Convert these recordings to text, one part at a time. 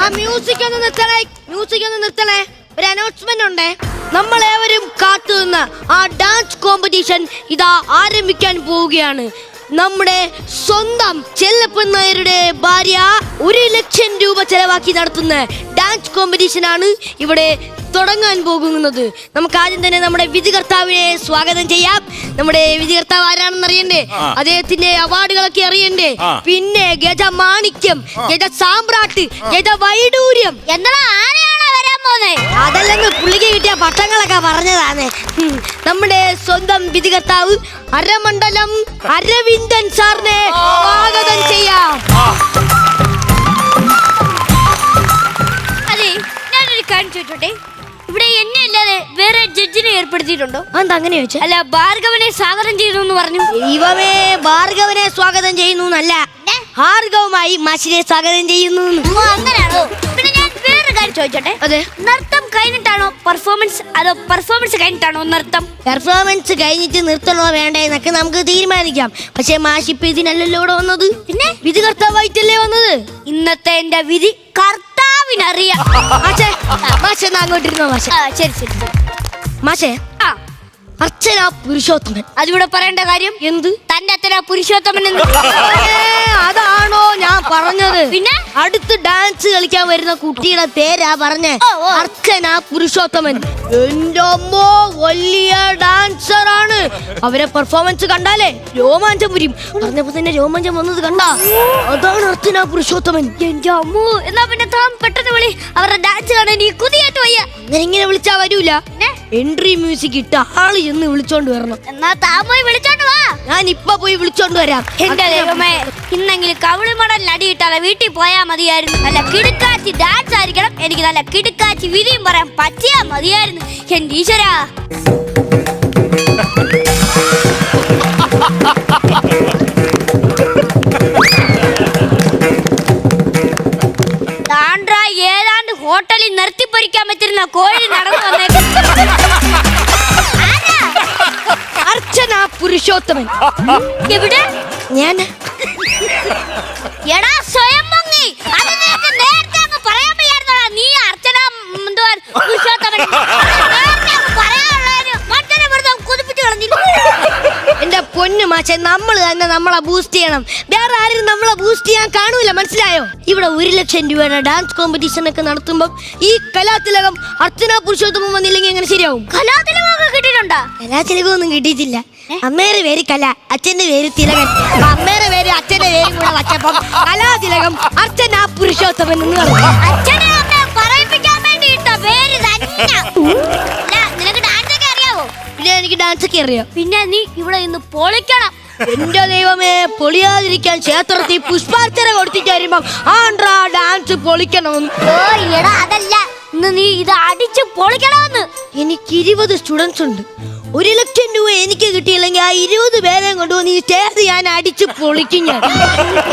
ആ മ്യൂസിക് ഒന്ന് നിർത്തണേ. ഒരു അനൗൺസ്മെന്റ് ഉണ്ട്. നമ്മളേവരും കാത്തുനിന്ന ആ ഡാൻസ് കോമ്പറ്റീഷൻ ഇതാ ആരംഭിക്കാൻ പോവുകയാണ്. നമ്മുടെ സ്വന്തം ചെല്ലപ്പൻ നായരുടെ ഭാര്യ 1 ലക്ഷം രൂപ ചെലവാക്കി നടത്തുന്ന ഡാൻസ് കോമ്പറ്റീഷൻ ആണ് ഇവിടെ തുടങ്ങാൻ പോകുന്നത്. നമുക്ക് ആദ്യം തന്നെ നമ്മുടെ വിധികർത്താവിനെ സ്വാഗതം ചെയ്യാം. നമ്മുടെ വിധികർത്താവ് ആരാണെന്ന് അറിയണ്ടേ? അദ്ദേഹത്തിന്റെ അവാർഡുകളൊക്കെ അറിയണ്ടേ? പിന്നെ ഗജ മാണിക്യം, ഗജ സാമ്രാട്ട്, ഗജ വൈഡൂര്യം എന്നതാ ആരെയാണ് വരാൻ പോകുന്നത്? അതല്ലെന്ന് പുള്ളിക്ക് കിട്ടിയ പട്ടങ്ങളൊക്കെ പറഞ്ഞതാണ്. നമ്മുടെ സ്വന്തം വിധികർത്താവ് അരമണ്ഡലം അരവിന്ദൻ സാറിനെ സ്വാഗതം ചെയ്യാം. അതെ, ഞാനൊരു കാര്യം ചോദിച്ചോട്ടെ, ഇവിടെ എന്നെ അല്ലാതെ വേറെ ജഡ്ജിനെ ഏർപ്പെടുത്തിയിട്ടുണ്ടോ? എന്താ അങ്ങനെ ചോദിച്ചാ? അല്ല, ഭാർഗവനെ സ്വാഗതം ചെയ്യുന്നു എന്ന് പറഞ്ഞു. ദൈവമേ, ഭാർഗവനെ സ്വാഗതം ചെയ്യുന്നു എന്നല്ല, ഭാർഗവുമായി മാഷിനെ സ്വാഗതം ചെയ്യുന്നു. അങ്ങനെയാണോ? പിന്നെ ഞാൻ വേറെ കാര്യം ചോദിച്ചോട്ടെ, അതെ, നൃത്തം കഴിഞ്ഞിട്ടാണോ പെർഫോമൻസ്, അതോ പെർഫോമൻസ് കഴിഞ്ഞിട്ടാണോ നൃത്തം? പെർഫോമൻസ് കഴിഞ്ഞിട്ട് നിർത്തണോ വേണ്ടേ എന്നൊക്കെ നമുക്ക് തീരുമാനിക്കാം. പക്ഷെ മാഷ് ഇപ്പൊ ഇതിനല്ലല്ലോ ഇവിടെ വന്നത്, പിന്നെ വിധികർത്താവായിട്ടല്ലേ വന്നത്. ഇന്നത്തെ എന്റെ വിധി കർത്താവിനറിയാം. മാഷെ അങ്ങോട്ടിരുന്നോ മാഷെ? ശരി ശരി ശരി. മാഷെ, അർച്ചന പുരുഷോത്തമൻ അതിവിടെ പറയേണ്ട കാര്യം എന്ത്? തന്റെ അച്ഛനാ പുരുഷോത്തമൻ എന്ന്. അതാണോ ഞാൻ പറഞ്ഞത്? പിന്നെ അടുത്ത് ഡാൻസ് കളിക്കാൻ വരുന്ന കുട്ടിയുടെ പേരാ പറഞ്ഞേ, അർച്ചന പുരുഷോത്തമൻ. എന്റെ അമ്മോ, വലിയ ഡാൻസർ ആണ്. അവരെ പെർഫോമൻസ് കണ്ടാലേ രോമാഞ്ചം വരും. പറഞ്ഞപ്പോ തന്നെ രോമാഞ്ചം വന്നത് കണ്ടാ? അതാണ് അർച്ചന പുരുഷോത്തമൻ. എന്റെ അമ്മോ, എന്നാ പിന്നെ താൻ പെട്ടെന്ന് വിളി, അവരുടെ ഡാൻസ് കാണാൻ നീ കുതിയായിട്ട് വയ്യ. അങ്ങനെ ഇങ്ങനെ വിളിച്ചാ വരൂല. എൻട്രി മ്യൂസിക് ഇട്ട ആള് ചെന്ന് വിളിച്ചോണ്ട് വരണം. എന്നാ താൻ പോയി വിളിച്ചോണ്ട് വാ. ഞാൻ ഇപ്പൊ പോയി വിളിച്ചോണ്ട് വരാം. എന്റെ ദൈവമേ, ഇന്നെങ്കിലും കവിളിമടൽ അടി കിട്ടാതെ വീട്ടിൽ പോയാ മതിയായിരുന്നു. നല്ല കിടുക്കാച്ചി ഡാൻസ് ആയിരിക്കണം, എനിക്ക് നല്ല കിടുക്കാച്ചി വിധിയും പറയാൻ പറ്റിയാ മതിയായിരുന്നു. എന്റെ ഈശ്വരാ, ഏതാണ്ട് ഹോട്ടലിൽ നിർത്തിപ്പൊരിക്കാൻ പറ്റുന്ന കോഴി നടന്നു വന്നേക്കും. അർച്ചന പുരുഷോത്തമൻ എവിടെ? ഞാൻ എടാ സ്വയം പൊങ്ങി, അത് നിനക്ക് നേരത്തെ അങ്ങ് പറയാൻ വയ്യായിരുന്നോടാ. നീ അർച്ചന പുരുഷോത്തമൻ നേരത്തെ അങ്ങ് പറയാനുള്ളതിന് മറ്റൊരു വെറുതെ കുതിപ്പിച്ച് കളഞ്ഞില്ല. എന്റെ പൊന്നു മാഷെ, നമ്മൾ തന്നെ നമ്മളെ ബൂസ്റ്റ് ചെയ്യണം. വേറെ ആരും നമ്മളെ ബൂസ്റ്റ് ചെയ്യാൻ കാണൂല, മനസ്സിലായോ? ഇവിടെ 1 ലക്ഷം രൂപയുടെ ഡാൻസ് കോമ്പറ്റീഷൻ ഒക്കെ നടത്തുമ്പോ ഈ കലാതിലകം അർച്ചന പുരുഷോത്തമൻ വന്നില്ലെങ്കിൽ എങ്ങനെ ശരിയാവും? കലാതിലകമൊക്കെ കിട്ടിയിട്ടുണ്ടോ? കലാതിലകമൊന്നും കിട്ടിയിട്ടില്ല. അമ്മേടെ പേര് കല, അച്ഛന്റെ പേര് തിലകൻ. അമ്മേടെ പേര് അച്ഛന്റെ പേരും കൂടെ വച്ചപ്പം കലാതിലകം അർച്ചന പുരുഷോത്തമൻ എന്ന് പറഞ്ഞു. അച്ഛനെ അമ്മയെ പറയിപ്പിക്കാൻ വേണ്ടിയിട്ട പേര് തന്നെ. നിനക്ക് ഡാൻസ് ഒക്കെ അറിയാവോ? പിന്നെ എനിക്ക് ഡാൻസ് ഒക്കെ അറിയാം. പിന്നെ നീ ഇവിടെ ഇന്ന് പൊളിക്കണം. എന്റെ ദൈവമേ, പൊളിയാതിരിക്കാൻ ക്ഷേത്രത്തിൽ പുഷ്പാർച്ചന കൊടുത്തിട്ട് വരുമ്പോ ആണ്ട്രാ ഡാൻസ് പൊളിക്കണം. ഓ എടാ, അതല്ല, ഇന്ന് നീ ഇത് അടിച്ച് പൊളിക്കണമെന്ന്. എനിക്ക് 20 സ്റ്റുഡൻസ് ഉണ്ട്. 1 ലക്ഷം രൂപ എനിക്ക് കിട്ടിയില്ലെങ്കിൽ ആ 20 പേരെയും കൊണ്ടുവന്ന് ഈ സ്റ്റേജ് ഞാൻ അടിച്ച് പൊളിക്കും. ഞാൻ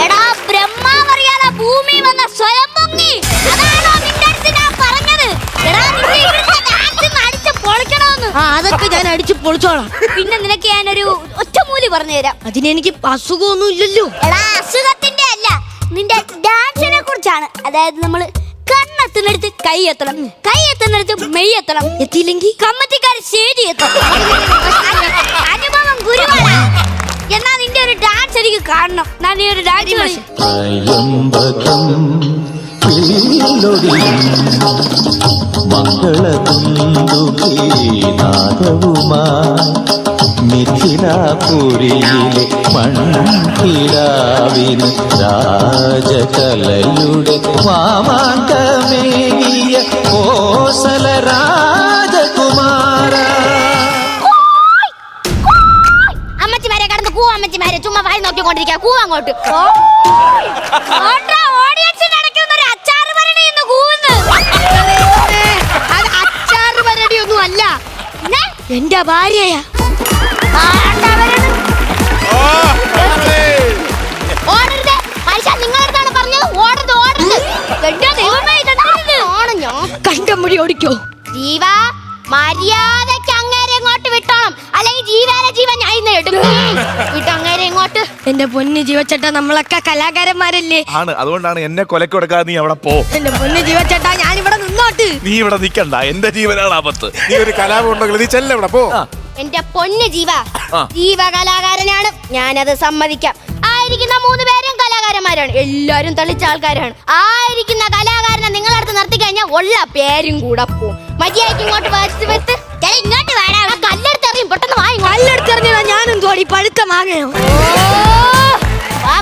എടാ, ബ്രഹ്മാവറിയാതെ ഭൂമി വന്ന സ്വയം പൊങ്ങി, അതാണോ നിന്റെ അടുത്ത് ഞാൻ പറഞ്ഞത്? എടാ, നീ ഇവിടുത്തെ ഡാൻസ് അടിച്ച് പൊളിക്കണമെന്ന്. അതൊക്കെ ഞാൻ അടിച്ച് പൊളിച്ചോളാം. പിന്നെ നിനക്ക് ഞാനൊരു ഒറ്റമൂലി പറഞ്ഞു തരാം. അതിനെനിക്ക് അസുഖമൊന്നും ഇല്ലല്ലോ. എടാ, അസുഖത്തിന്റെ അല്ല, നിന്റെ ഡാൻസിനെ കുറിച്ചാണ്. അതായത് നമ്മള് കണ്ണെത്തുന്നിടത്ത് കൈ എത്തണം, കൈ എത്തുന്നിടത്ത് മെയ് എത്തണം, എത്തിയില്ലെങ്കിൽ കമ്മറ്റിക്കാർ സ്റ്റേജ് എത്തണം. അനുഭവം ഗുരുവാണ്. എന്നാ നിന്റെ ഒരു ഡാൻസ് എനിക്ക് കാണണം. ഞാൻ നീ ഒരു ഡാൻസ് മിഥിലാപുരിയിലെ മൺകിടാവിന് രാജകലയുടെ മാമാങ്കമേകിയ കോസല രാജകുമാര. അമ്മച്ചിമാരെ കടന്ന് കൂവാ, അമ്മച്ചിമാരെ ചുമ്മാ വായി നോക്കിക്കൊണ്ടിരിക്കുക. കൂവാ അങ്ങോട്ട്. ഓഡിയൻസിന്റെ ഇടയ്ക്ക് ഒരു അച്ചാറ് ഭരണി എന്ന് കൂവുന്നു. അച്ചാറ് പരിപാടിയൊന്നും അല്ല, എന്റെ ഭാര്യയാ. ഓടരുത് മനുഷ്യ, നിങ്ങളടുത്താണ് പറഞ്ഞത്. ഓടരുത്, ഓടരുത്. എന്റെ ദൈവമേ, ഇതാണ് ഞാൻ കണ്ടമുടി ഓടിക്കോ. ജീവ, മര്യാദക്ക് അങ്ങേരെ ഇങ്ങോട്ട് വിട്ടോണം, അല്ലെങ്കിൽ ജീവനെ ജീവൻ ഞാൻ ഇന്ന് എടുക്കും. വിട്ട് അങ്ങേരെ ഇങ്ങോട്ട് എന്റെ പൊന്ന് ജീവച്ചേട്ടാ, നമ്മളൊക്കെ കലാകാരന്മാരല്ലേ? ആണ്, അതുകൊണ്ടാണ് എന്നെ കൊലക്ക് കൊടുക്കാതെ നീ അവിടെ പോ. എന്റെ പൊന്ന് ജീവച്ചേട്ടാ, ഞാൻ ഇവിടെ നിന്നോട്ട്. നീ ഇവിടെ നിക്കണ്ട, എന്റെ ജീവനാണ് ആപത്ത്. നീ ഒരു കലാപം ഉണ്ടെങ്കിൽ നീ ചെല്ല ഇവിടെ പോ. എന്റെ പൊന്ന് ജീവ, ആ. ജീവ കലാകാരനാണ്, ഞാനത് സമ്മതിക്കാം. ആയിരിക്കുന്ന 3 പേരും കലാകാരന്മാരാണ്, എല്ലാരും തെളിച്ച ആൾക്കാരാണ്. ആയിരിക്കുന്ന കലാകാരനെ നിങ്ങളടുത്ത് നിർത്തി കഴിഞ്ഞാൽ ഉള്ള പേരും കൂടെ പോവും. മര്യാദയ്ക്ക് ഇങ്ങോട്ട് വെച്ച് ഇങ്ങോട്ട് വേണം. കല്ലെടുത്തെറിയും, പെട്ടെന്ന് കല്ലെടുത്തെറിഞ്ഞതാ ഞാനും തോടി. പഴുത്ത മാങ്ങയോ?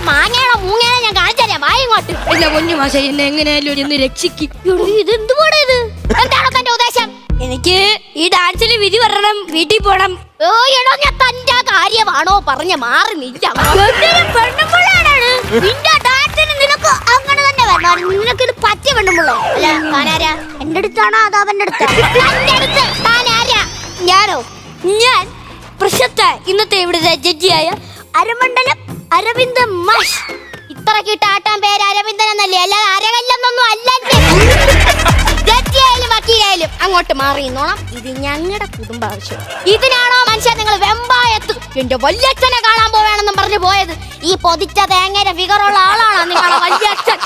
മാങ്ങയാണോ മൂങ്ങയാണോ ഞാൻ കാണിച്ചറിയാം. വായ ഇങ്ങോട്ട്. എന്റെ പൊന്നു മാഷെ, എന്നെ എങ്ങനെയാലും ഒന്ന് രക്ഷിക്കും. ഇതെന്തുകൂടെ ഇത്? എന്താണോ തന്റെ ഉദ്ദേശം? എനിക്ക് ഈ ഡാൻസിൽ വിധി വരണം, വീട്ടിൽ പോണം. ഓ എടോ, ഞാൻ തന്റെ കാര്യമാണോ പറഞ്ഞ മാറി നിന്റെ നിനക്ക് അങ്ങനെ തന്നെ വരണം. നിനക്ക് ഇത് പറ്റിയ പെണ്ണുമ്പുള്ളോ? അല്ല താനാരാ? എന്റെ അടുത്താണോ അതോ അവന്റെ അടുത്ത്? താനാരാ? ഞാനോ? ഞാൻ പ്രശസ്ത ഇന്നത്തെ ഇവിടുത്തെ ജഡ്ജിയായ അരമണ്ഡലം അരവിന്ദ മാഷ്. ഇത്രക്കിട്ട് ആട്ടാൻ പേര് അരവിന്ദൻ എന്നല്ലേ, അല്ലാതെ അരകല്ലെന്നൊന്നും അല്ലല്ലേ. ജഡ്ജിയായാലും വക്കീലായാലും അങ്ങോട്ട് മാറി നിന്നോണം. ഇത് ഞങ്ങളുടെ കുടുംബ ആവശ്യം. ഇതിനാണോ മനുഷ്യൻ നിങ്ങൾ വെമ്പായത്ത് എന്റെ വല്യച്ഛനെ കാണാൻ പോവേണെന്നും പറഞ്ഞു പോയത്? ഈ പൊതിച്ച തേങ്ങയുടെ ഫിഗറുള്ള ആളാണോ നിങ്ങളെ വല്യച്ഛൻ?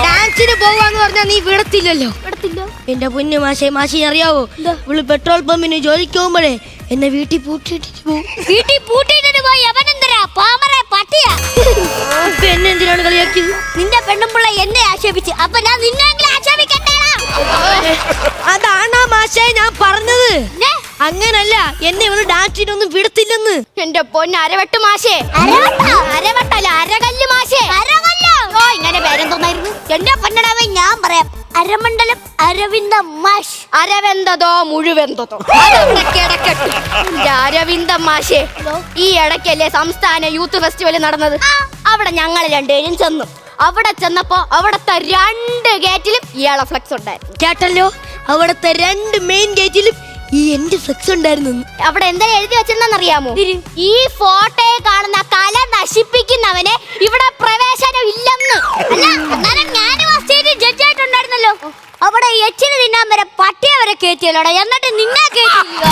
ഡാൻസിന് പോവാന്ന് പറഞ്ഞാ നീ വിടത്തില്ലല്ലോ. എടുത്തില്ലോ. എന്റെ പൊന്നു മാഷെ, മാഷി അറിയാവോ, ഇവള് പെട്രോൾ പമ്പിന് ജോലിക്ക് പോകുമ്പോഴേ എന്നെ വീട്ടിൽ പൂട്ടിയിട്ടിട്ട് പോകും. വീട്ടിൽ പൂട്ടിയിട്ടിട്ട് പോയി അവനെന്തരാ പാമറെ പട്ടിയാ? ഇപ്പൊ എന്നെ എന്തിനാണ് കളിയാക്കിയത്? നിന്റെ പെണ്ണുമ്പിള്ള എന്നെ ആക്ഷേപിച്ച്, അപ്പൊ ഞാൻ നിന്നെങ്കിലും ആക്ഷേപിക്കണ്ടേടാ. അതാണാ മാഷെ ഞാൻ പറഞ്ഞത്. അങ്ങനല്ല, എന്നെ ഇവള് ഡാൻസിനൊന്നും വിടത്തില്ലെന്ന്. എന്റെ പൊന്ന് അരവെട്ട് മാഷേ. അരവട്ടല്ല, അരകല്ല് മാഷേ. ഓ ഇങ്ങനെ പേരെന്തോന്നായിരുന്നു? എന്റെ പൊന്നടവേ ഞാൻ പറയാം. അരമണ്ഡലം അരവിന്ദ മാഷ്. അരവെന്തതോ മുഴുവെന്തതോ കിടക്കട്ടെ. അരവിന്ദ മാഷേ, ഈ ഇടയ്ക്കല്ലേ സംസ്ഥാന യൂത്ത് ഫെസ്റ്റിവൽ നടന്നത്? അവിടെ ഞങ്ങൾ രണ്ടുപേരും ചെന്നു. അവിടെ ചെന്നപ്പോ അവിടത്തെ 2 ഗേറ്റിലും ഇയാളെ ഫ്ലെക്സ് ഉണ്ടായിരുന്നു. കേട്ടല്ലോ, അവിടത്തെ 2 മെയിൻ ഗേറ്റിലും ഈ എന്റെ ഫ്ലെക്സ് ഉണ്ടായിരുന്നു. അവിടെ എന്താ എഴുതി വെച്ചിട്ടുണ്ടെന്നറിയാമോ? ഈ ഫോട്ടോയെ കാണുന്ന കല നശിപ്പിക്കുന്നവനെ ഇവിടെ പ്രവേശനം ഇല്ലെന്ന്. അല്ല, ഞാനും ആ സ്റ്റേജിൽ ജഡ്ജായിട്ടുണ്ടായിരുന്നല്ലോ. അവിടെ എച്ചിന് തിന്നാൻ വരെ പട്ടിയെ വരെ കയറ്റിയല്ലോടാ, എന്നിട്ട് നിന്നെ കയറ്റിയില്ല.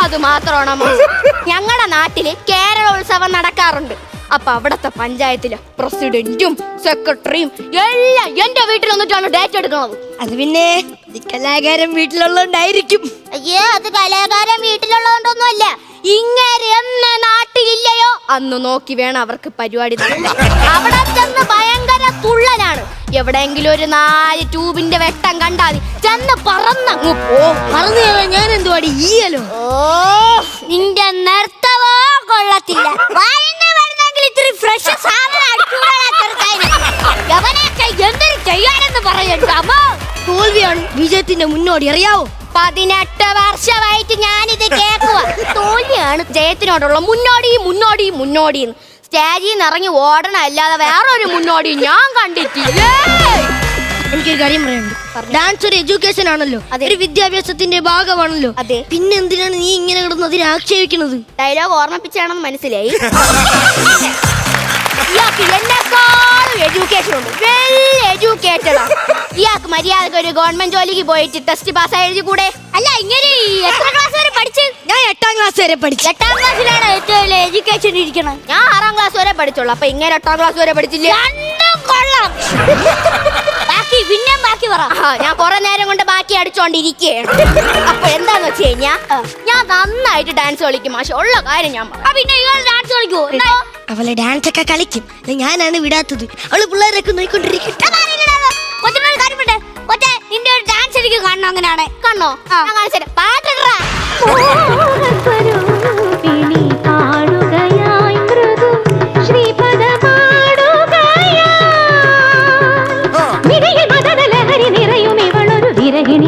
അത് മാത്രമാണോ? ഞങ്ങളുടെ നാട്ടില് കേരളോത്സവം നടക്കാറുണ്ട്. അപ്പൊ അവിടത്തെ പഞ്ചായത്തിലെ പ്രസിഡന്റും സെക്രട്ടറിയും എല്ലാം എന്റെ വീട്ടിൽ വന്നിട്ടാണ് ഡേറ്റ് എടുക്കുന്നത്. അത് പിന്നെ കലാകാരൻ വീട്ടിലുള്ളതുകൊണ്ടായിരിക്കും. അയ്യേ, അത് കലാകാരൻ വീട്ടിലുള്ളതുകൊണ്ടൊന്നും അല്ല. ഇങ്ങനെ എന്ന് നാട്ടിലില്ലയോ അന്ന് നോക്കി വേണം അവർക്ക് പരിപാടി നടത്താൻ. അവിടെ ചെന്ന് ഭയങ്കര തുള്ളലാണ്. എവിടെയെങ്കിലും ഒരു 4 ട്യൂബിന്റെ വെട്ടം കണ്ടാൽ ചെന്ന് പറന്നങ്ങ് പോ. പറഞ്ഞു ഞാൻ എന്തുവാടി ഈയലോ? ഓ, നിന്റെ നർത്തവോ കൊള്ളത്തില്ല. ഇത്തിരി ഫ്രഷ് എന്തൊരു ചെയ്യാനെന്ന് പറയണ്ടോ? തോൽവിയാണ് വിജയത്തിന്റെ മുന്നോടി, അറിയാവോ? 18 വർഷമായിട്ട് ഞാനിത് കേൾക്കുക. തോൽവിയാണ് ജയത്തിനോടുള്ള മുന്നോടി. സ്റ്റേജിൽ നിന്ന് ഇറങ്ങി ഓടണം, അല്ലാതെ വേറൊരു മുന്നോടി ഞാൻ കണ്ടിട്ടില്ല. എനിക്കൊരു കാര്യം പറയാനുണ്ട്. ഡാൻസ് ഒരു എഡ്യൂക്കേഷൻ ആണല്ലോ, ഒരു വിദ്യാഭ്യാസത്തിന്റെ ഭാഗമാണല്ലോ. അതെ. പിന്നെ എന്തിനാണ് നീ ഇങ്ങനെ കിടന്ന് അതിനെ ആക്ഷേപിക്കുന്നത്? ഡയലോഗ് ഓർമ്മിപ്പിച്ചാണെന്ന് മനസ്സിലായി. ഇയാൾക്ക് എന്നെക്കാളും എഡ്യൂക്കേഷൻ ഉണ്ട്, വെൽ എഡ്യൂക്കേറ്റഡ് ആണ്. ഇയാൾക്ക് മര്യാദക്ക് ഒരു ഗവൺമെന്റ് ജോലിക്ക് പോയിട്ട് ടെസ്റ്റ് പാസ് എഴുതി കൂടെ? അല്ല, ഇങ്ങനെ എത്ര ക്ലാസ് വരെ പഠിച്ച്? ഞാൻ 8ാം ക്ലാസ് വരെ പഠിച്ചു. 8ാം ക്ലാസ്സിലാണ് ഏറ്റവും വലിയ എഡ്യൂക്കേഷൻ ഇരിക്കണം. ഞാൻ 6ാം ക്ലാസ് വരെ പഠിച്ചോളൂ. അപ്പൊ ഇങ്ങനെ 8ാം ക്ലാസ് വരെ പഠിച്ചില്ല. രണ്ടും കൊള്ളാം. ബാക്കി പറ. ഞാൻ കുറെ നേരം കൊണ്ട് ബാക്കി അടിച്ചോണ്ടിരിക്കുകയാണ്. അപ്പൊ എന്താന്ന് വെച്ച് കഴിഞ്ഞാ, ഞാൻ നന്നായിട്ട് ഡാൻസ് കളിക്കും മാഷെ, ഉള്ള കാര്യം ഞാൻ പറയാം. പിന്നെ ഇയാൾ ഡാൻസ് കളിക്കുവോ? അവളെ ഡാൻസ് ഒക്കെ കളിക്കും, ഞാനാണ് വിടാത്തത്. അവള് പിള്ളേരൊക്കെ നോയിക്കൊണ്ടിരിക്കട്ടെ. നിന്റെ ഒരു ഡാൻസ് എനിക്ക് കാണണം. അങ്ങനെയാണ് കാണണോ? ഞാൻ കാണിച്ചു പാട്ടിടറാ.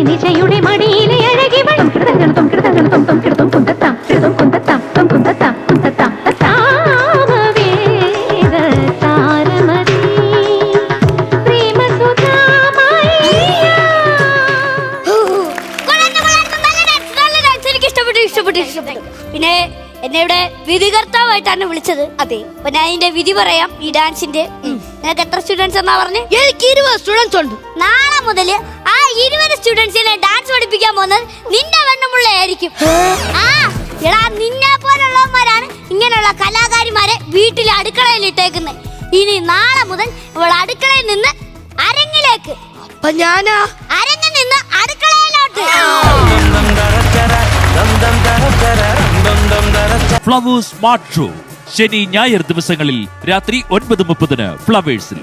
നിശയുടെ മടിയിലെ അഴകി വളം കിടതം കിടതം തും കിടതും കുന്തത്താം കിടതും കുന്തത്താം തും കുന്തത്താം കുന്തത്താം സാമവേദ സാരമതി പ്രേമസുധാമയ. എനിക്ക് ഇഷ്ടപ്പെട്ടു. പിന്നെ എന്നെ ഇവിടെ വിധികർത്താവായിട്ടാണ് വിളിച്ചത്. അതെ, അപ്പൊ ഞാൻ ഇതിന്റെ വിധി പറയാം. ഈ ഡാൻസിന്റെ നിനക്ക് എത്ര സ്റ്റുഡൻസ് എന്നാ പറഞ്ഞ്? എനിക്ക് 20 സ്റ്റുഡൻസ് ഉണ്ട്. നാളെ മുതല് ആ 20 സ്റ്റുഡൻസിനെ ഡാൻസ് പഠിപ്പിക്കാൻ പോകുന്നത് നിന്റെ വെണ്ണമുള്ള ആയിരിക്കും. ആ എടാ, നിന്നെ ഇങ്ങനെയുള്ള കലാകാരിമാരെ വീട്ടിലെ അടുക്കളയിൽ ഇട്ടേക്കുന്നത്. ഇനി നാളെ മുതൽ ഇവൾ അടുക്കളയിൽ നിന്ന് അരങ്ങിലേക്ക്, അപ്പൊ ഞാനാ അരങ്ങിൽ നിന്ന് അടുക്കളയിലോട്ട്. ഫ്ലവേഴ്സ് സ്മാർട്ട് ഷോ ശനി ഞായർ ദിവസങ്ങളിൽ രാത്രി 9:30 ഫ്ലവേഴ്സിൽ.